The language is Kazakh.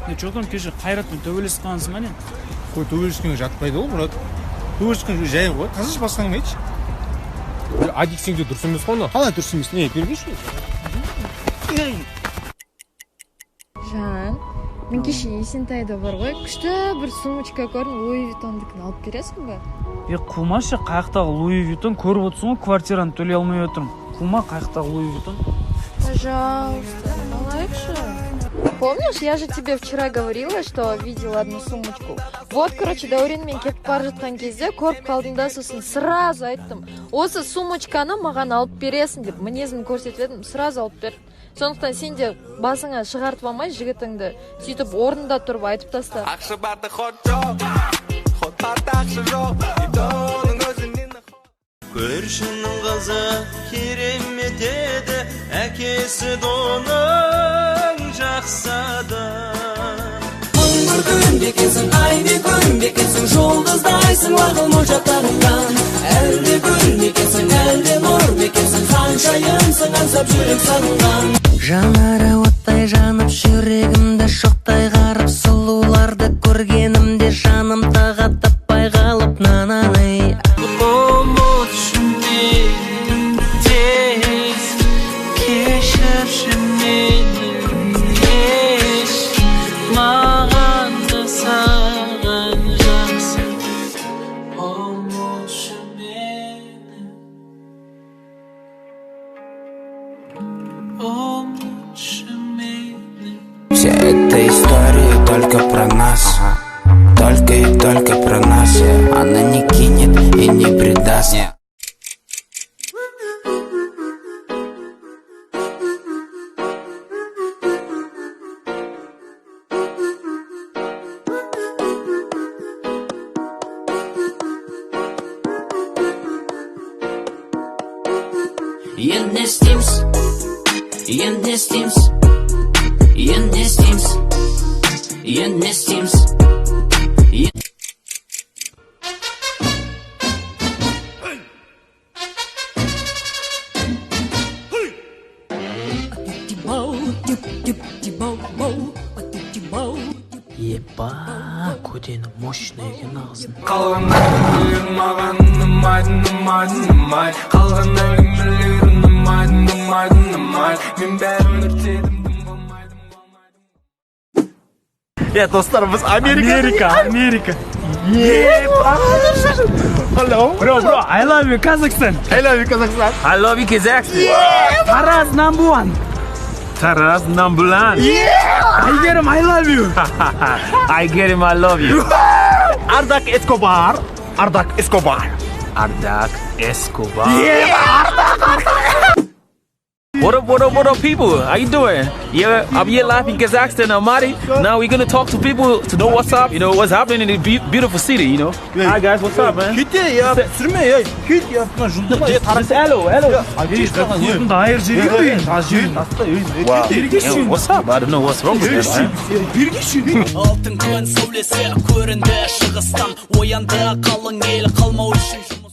Чоғырым кеше Қайратпен төбелесіп қалғансың ба не? Қой төбелескенге жатпайды ғой, Мұрат. Төбелескенге жай ғой. Таза басқан емейші. Адиксеңде дұрыс емес қой оны. Қалай дұрыс емес? Не, бергеші? Жан, мен кеше Есентайда бар ғой, күшті бір сумочка көрдім, Луи Виттондікін алып бересің бе? Қумашы, қаяқтағы Луи Виттон көріп отырсың ғой, квартираны төлей алмай отырмын. Қума, қаяқтағы Луи Виттон. Пожалуйста, малайкша. Помнишь, я же тебе вчера говорила, что видела одну сумочку. Вот, короче, Дәуренмен кетіп бара жатқан кезде көріп қалдым да, сосын сразу айттым. Осы сумочканы маған алып бересің деп мінезімді көрсетіп едім, сразу алып бер. Сондықтан сен де басыңа шығартып алмай жігітіңді, сөйтіп орнында тұрып айтып таста. Көршінің қызы керемет еді, әкесі доның жақсы адам. Бір күн бекесің, ай бекүн бекесің, жұлдыздайсың лағыл мұжаттарыңнан. Әлде күн бекесің, әлде нұр бекесің, ханшайымсың аңсап жүрек сағынған. Жанары оттай жанып, жүрегімді шоқтай қарып, сұлуларды көргенімде жаным таға таппай қалып, нананай. Ұмытшы мені тез, кешірші мені еш, маған да саған жақсы. Ұмытшы мені, ұмытшы мені. Вся эта история только про нас. Только и только про нас. Она не кинет и не предаст. Енді не істейміз, енді не істейміз, енді не істейміз, енді не істейміз. Епа, көдені мощный екен ағызын. Қалғандардың маған ұнамайды. Қалғандардың ұнамайды. Мен бәрін өртедім, болмайды. Достар, біз Америка. Hello. Bro, I love you, Kazakhstan. I love you, Kazakhstan. I love you, Kazakhstan. Taraz number one. Taraz Nambulan. I get him, I love you. I get him, I love you. Ardak Escobar. Ardak Escobar. What up, people? How you doing? Yeah, I'm here live in Kazakhstan, Almaty. Now we're gonna talk to people to know what's up, what's happening in the beautiful city, Hi guys, what's up, man? Kütte ya, sürme ya. Küt ya, Hello. Burada hayır jeri Wow. What's up? I don't know what's wrong with this, man. Алтын күн сәулесі көрінді шығыстан, оянды қалың ел қалмау үшін жұмыс.